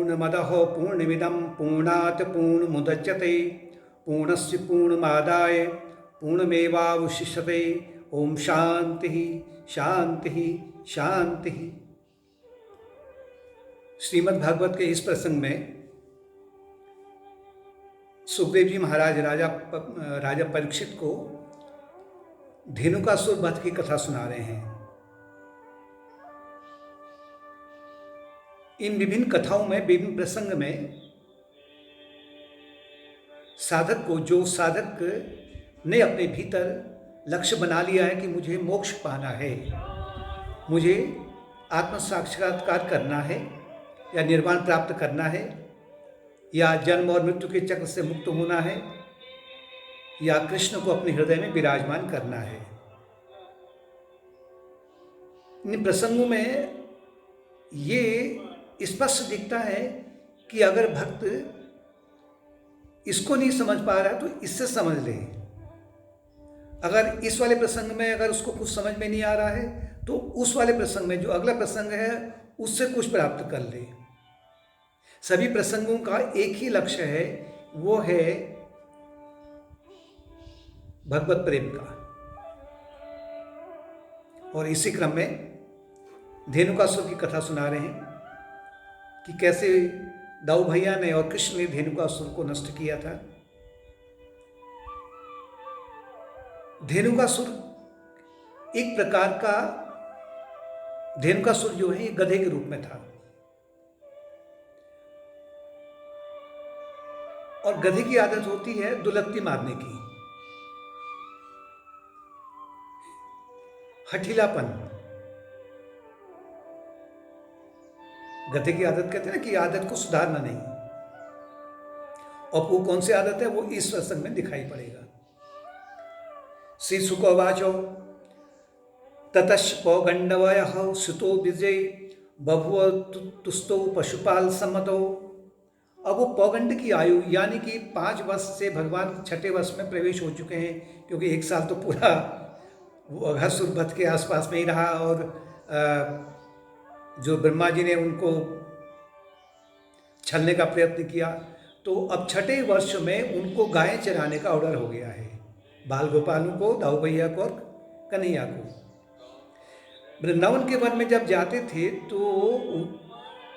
पूर्णमदः पूर्णमिदं पूर्णात् पूर्णमुदच्यते पूर्णस्य पूर्णमादाय पूर्णमेवावशिष्यते। ओम शांति शांति शांति। श्रीमद् भागवत के इस प्रसंग में सुखदेव जी महाराज राजा परीक्षित को धेनुकासुर वध की कथा सुना रहे हैं। इन विभिन्न कथाओं में, विभिन्न प्रसंग में साधक को, जो साधक ने अपने भीतर लक्ष्य बना लिया है कि मुझे मोक्ष पाना है, मुझे आत्म साक्षात्कार करना है, या निर्वाण प्राप्त करना है, या जन्म और मृत्यु के चक्र से मुक्त होना है, या कृष्ण को अपने हृदय में विराजमान करना है। इन प्रसंगों में ये स्पष्ट दिखता है कि अगर भक्त इसको नहीं समझ पा रहा है तो इससे समझ ले। अगर इस वाले प्रसंग में अगर उसको कुछ समझ में नहीं आ रहा है तो उस वाले प्रसंग में, जो अगला प्रसंग है, उससे कुछ प्राप्त कर ले। सभी प्रसंगों का एक ही लक्ष्य है, वो है भगवत प्रेम का। और इसी क्रम में धेनुकासुर की कथा सुना रहे हैं कि कैसे दाऊ भैया ने और कृष्ण ने धेनुकासुर को नष्ट किया था। धेनुकासुर एक प्रकार का, धेनुकासुर जो है ये गधे के रूप में था, और गधे की आदत होती है दुलत्ती मारने की, हठीलापन। गधे की आदत कहते हैं ना कि आदत को सुधारना नहीं। और वो कौन सी आदत है, वो इस प्रसंग में दिखाई पड़ेगा। श्री शुक उवाचो ततश्च पौगंडवयः सुतो विजय बभुव तुस्तो पशुपाल सम्मतो। अब वो पौगंड की आयु यानी कि 5 वर्ष से भगवान छठे वर्ष में प्रवेश हो चुके हैं, क्योंकि 1 साल तो पूरा वो अघासुर वध के आसपास में ही रहा, और जो ब्रह्मा जी ने उनको छलने का प्रयत्न किया, तो अब छठे वर्ष में उनको गायें चराने का ऑर्डर हो गया है, बाल गोपालों को, दाऊ भैया को और कन्हैया को। वृंदावन के वन में जब जाते थे तो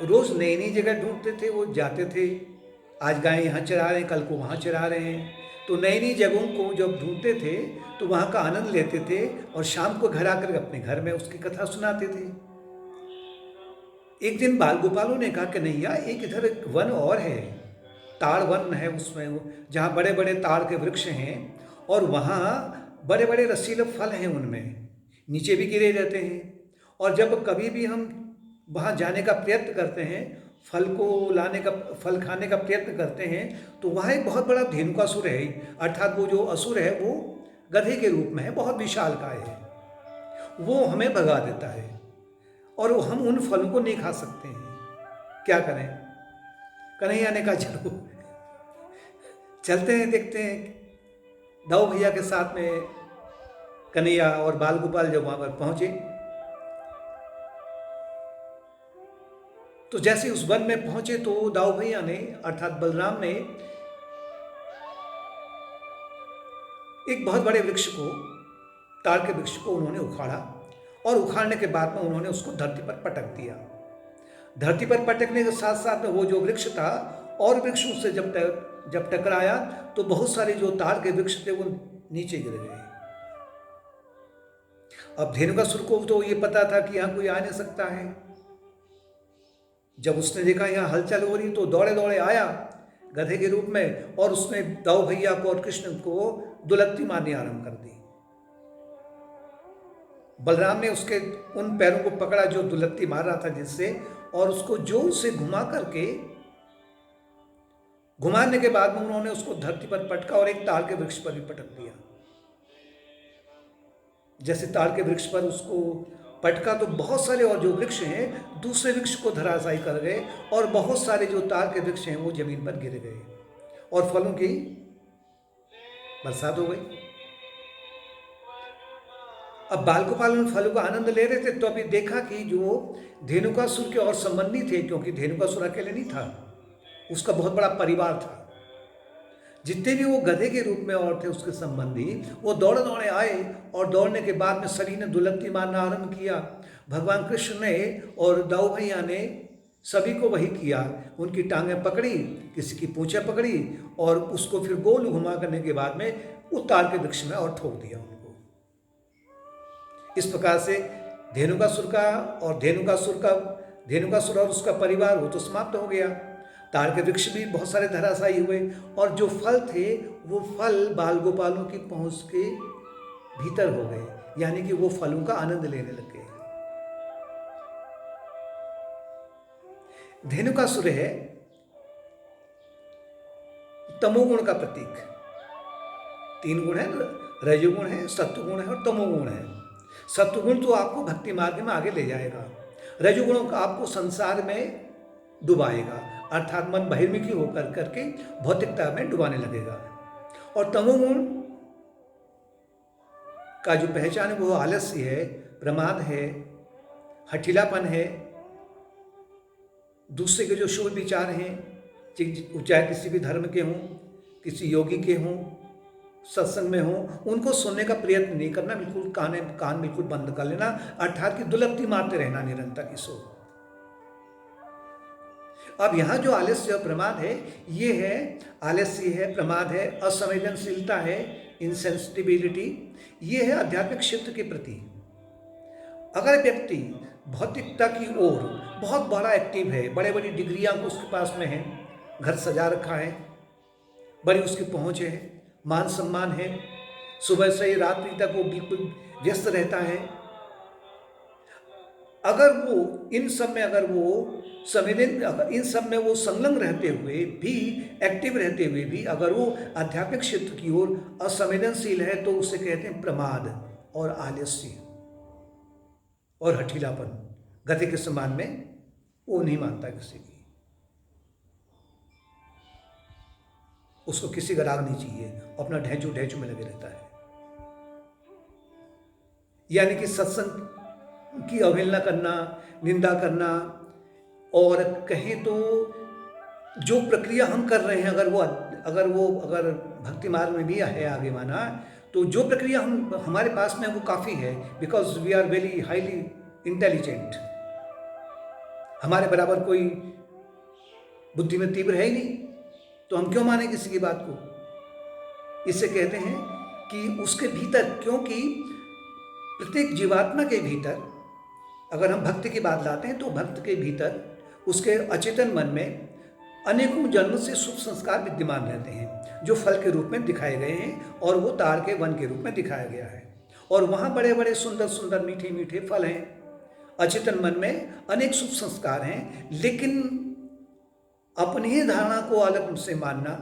रोज नई नई जगह ढूंढते थे, वो जाते थे, आज गायें यहाँ चरा रहे हैं, कल को वहाँ चरा रहे हैं। तो नई नई जगहों को जब ढूंढते थे तो वहाँ का आनंद लेते थे, और शाम को घर आकर अपने घर में उसकी कथा सुनाते थे। एक दिन बाल गोपालों ने कहा कि नैया, एक इधर एक वन और है, ताड़ वन है, उसमें जहाँ बड़े बड़े ताड़ के वृक्ष हैं, और वहाँ बड़े बड़े रसीले फल हैं, उनमें नीचे भी गिरे रहते हैं। और जब कभी भी हम वहाँ जाने का प्रयत्न करते हैं, फल को लाने का, फल खाने का प्रयत्न करते हैं, तो वहाँ एक बहुत बड़ा धेनुकासुर है, अर्थात वो जो असुर है वो गधे के रूप में है, बहुत विशालकाय है, वो हमें भगा देता है, और हम उन फलों को नहीं खा सकते हैं। क्या करें? कन्हैया ने कहा चलो चलते हैं, देखते हैं। दाऊ भैया के साथ में कन्हैया और बाल गोपाल जब वहां पर पहुंचे, तो जैसे उस वन में पहुंचे तो दाऊ भैया ने, अर्थात बलराम ने, एक बहुत बड़े वृक्ष को, ताड़ के वृक्ष को उन्होंने उखाड़ा, और उखाड़ने के बाद में उन्होंने उसको धरती पर पटक दिया। धरती पर पटकने के साथ साथ में वो जो वृक्ष था, और वृक्ष उससे जब टकराया तो बहुत सारे जो ताड़ के वृक्ष थे वो नीचे गिर गए। अब धेनुकासुर को तो ये पता था कि यहाँ कोई आ नहीं सकता है। जब उसने देखा यहाँ हलचल हो रही, तो दौड़े दौड़े आया गधे के रूप में, और उसने दाऊ भैया को और कृष्ण को दुलत्ती मारनी आरंभ कर दी। बलराम ने उसके उन पैरों को पकड़ा जो दुलत्ती मार रहा था जिससे, और उसको जोर से घुमा करके, घुमाने के बाद में उन्होंने उसको धरती पर पटका और एक ताड़ के वृक्ष पर भी पटक दिया। जैसे ताड़ के वृक्ष पर उसको पटका तो बहुत सारे और जो वृक्ष हैं दूसरे वृक्ष को धराशायी कर गए, और बहुत सारे जो ताड़ के वृक्ष हैं वो जमीन पर गिर गए, और फलों की बरसात हो गई। अब बाल गोपाल उन फलों का आनंद ले रहे थे, तो अभी देखा कि जो धेनुकासुर के और संबंधी थे, क्योंकि धेनुकासुर अकेले नहीं था, उसका बहुत बड़ा परिवार था। जितने भी वो गधे के रूप में और थे उसके संबंधी, वो दौड़े दौड़े आए, और दौड़ने के बाद में सभी ने दुलत्ती मारना आरंभ किया। भगवान कृष्ण ने और दाऊ भैया ने सभी को वही किया, उनकी टांगें पकड़ी, किसी की पूंछें पकड़ी, और उसको फिर गोल घुमा करने के बाद में उतार के वृक्ष में और ठोक दिया उनको। इस प्रकार से धेनुकासुर और उसका परिवार वो तो समाप्त हो गया। ताड़ के वृक्ष भी बहुत सारे धराशायी हुए, और जो फल थे वो फल बाल गोपालों की पहुंच के भीतर हो गए, यानी कि वो फलों का आनंद लेने लग गए। धेनुकासुर है तमोगुण का प्रतीक। 3 गुण है, रजोगुण है, सत्वगुण है और तमोगुण है। सत्वगुण तो आपको भक्ति मार्ग में आगे ले जाएगा, रजोगुण आपको संसार में डुबाएगा, अर्थात मन बहिर्मुखी होकर करके भौतिकता में डुबाने लगेगा। और तमोगुण का जो पहचान है वो आलस्य है, प्रमाद है, हठीलापन है, दूसरे के जो शुभ विचार हैं, चाहे किसी भी धर्म के हों, किसी योगी के हों, सत्संग में हों, उनको सुनने का प्रयत्न नहीं करना, बिल्कुल कान बिल्कुल बंद कर लेना, अर्थात कि दुलत्ती मारते रहना निरंतर की सो। अब यहाँ जो आलस्य और प्रमाद है, ये है आलस्य है, प्रमाद है, असंवेदनशीलता है, इनसेंसिटिबिलिटी, ये है आध्यात्मिक क्षेत्र के प्रति। अगर व्यक्ति भौतिकता की ओर बहुत बड़ा एक्टिव है, बड़े बड़ी डिग्रियां उसके पास में है, घर सजा रखा है, बड़ी उसकी पहुंच है, मान सम्मान है, सुबह से रात्रि तक वो बिल्कुल व्यस्त रहता है, अगर वो इन सब में इन सब में वो संलग्न रहते हुए भी, एक्टिव रहते हुए भी अगर वो आध्यात्मिक क्षेत्र की ओर असंवेदनशील है, तो उसे कहते हैं प्रमाद और आलस्य और हठीलापन। गधे के समान में वो नहीं मानता किसी की, उसको किसी का राग नहीं चाहिए, अपना ढेंचू में लगे रहता है। यानी कि सत्संग की अवहेलना करना, निंदा करना, और कहें तो जो प्रक्रिया हम कर रहे हैं, अगर भक्ति मार्ग में भी है आगे माना, तो जो प्रक्रिया हमारे पास में वो काफ़ी है, because we are very highly intelligent. हमारे बराबर कोई बुद्धि में तीव्र है ही नहीं, तो हम क्यों माने किसी की बात को। इससे कहते हैं कि उसके भीतर, क्योंकि प्रत्येक जीवात्मा के भीतर अगर हम भक्ति की बात लाते हैं, तो भक्त के भीतर उसके अचेतन मन में अनेकों जन्म से शुभ संस्कार विद्यमान रहते हैं, जो फल के रूप में दिखाए गए हैं, और वो ताड़ के वन के रूप में दिखाया गया है। और वहाँ बड़े बड़े सुंदर सुंदर मीठे मीठे फल हैं, अचेतन मन में अनेक शुभ संस्कार हैं, लेकिन अपनी ही धारणा को अलग से मानना।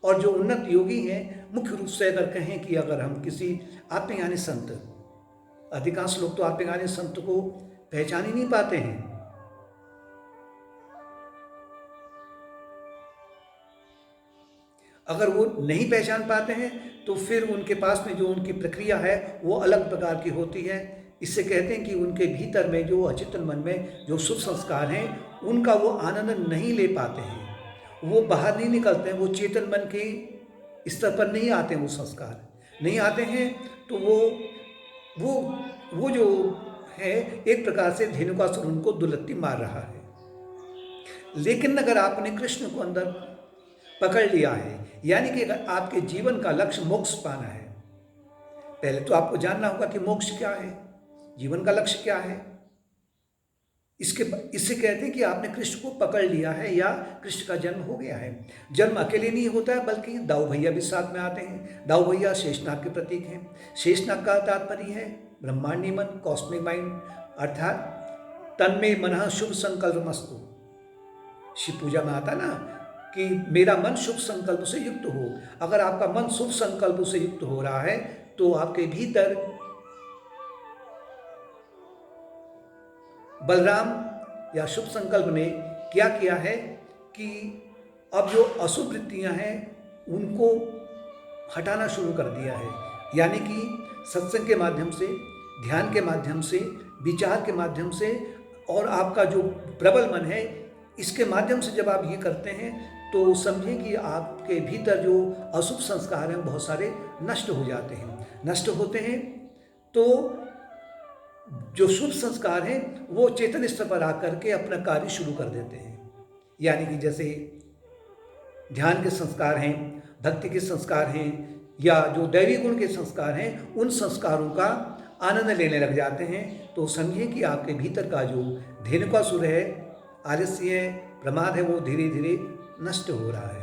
और जो उन्नत योगी हैं, मुख्य रूप से अगर कहें कि अगर हम किसी आत्मज्ञानी संत, अधिकांश लोग तो आत्मज्ञानी संत को पहचान ही नहीं पाते हैं। अगर वो नहीं पहचान पाते हैं, तो फिर उनके पास में जो उनकी प्रक्रिया है वो अलग प्रकार की होती है। इससे कहते हैं कि उनके भीतर में जो अचेतन मन में जो शुभ संस्कार हैं, उनका वो आनंद नहीं ले पाते हैं, वो बाहर नहीं निकलते हैं, वो चेतन मन के स्तर पर नहीं आते हैं, वो संस्कार नहीं आते हैं। तो वो जो है, एक प्रकार से धेनुकासुर उनको दुलत्ती मार रहा है। लेकिन अगर आपने कृष्ण को अंदर पकड़ लिया है, यानी कि अगर आपके जीवन का लक्ष्य मोक्ष पाना है, पहले तो आपको जानना होगा कि मोक्ष क्या है, जीवन का लक्ष्य क्या है। इससे कहते हैं कि आपने कृष्ण को पकड़ लिया है, या कृष्ण का जन्म हो गया है। जन्म अकेले नहीं होता है, बल्कि दाऊ भैया भी साथ में आते हैं। दाऊ भैया शेषनाग के प्रतीक हैं। शेषनाग का तात्पर्य है ब्रह्मांडी मन, कॉस्मिक माइंड, अर्थात तन्मे मनः शुभ संकल्पमस्तु। शिव पूजा में आता ना कि मेरा मन शुभ संकल्प से युक्त हो। अगर आपका मन शुभ संकल्प से युक्त हो रहा है, तो आपके भीतर बलराम या शुभ संकल्प ने क्या किया है कि अब जो अशुभ वृत्तियां हैं उनको हटाना शुरू कर दिया है। यानी कि सत्संग के माध्यम से, ध्यान के माध्यम से, विचार के माध्यम से और आपका जो प्रबल मन है, इसके माध्यम से जब आप ये करते हैं तो समझें कि आपके भीतर जो अशुभ संस्कार हैं बहुत सारे नष्ट हो जाते हैं। नष्ट होते हैं तो जो शुभ संस्कार हैं वो चेतन स्तर पर आकर के अपना कार्य शुरू कर देते हैं। यानी कि जैसे ध्यान के संस्कार हैं, भक्ति के संस्कार हैं या जो दैवी गुण के संस्कार हैं, उन संस्कारों का आनंद लेने लग जाते हैं। तो समझिए कि आपके भीतर का जो धेनुकासुर है, आलस्य है, प्रमाद है, वो धीरे धीरे नष्ट हो रहा है।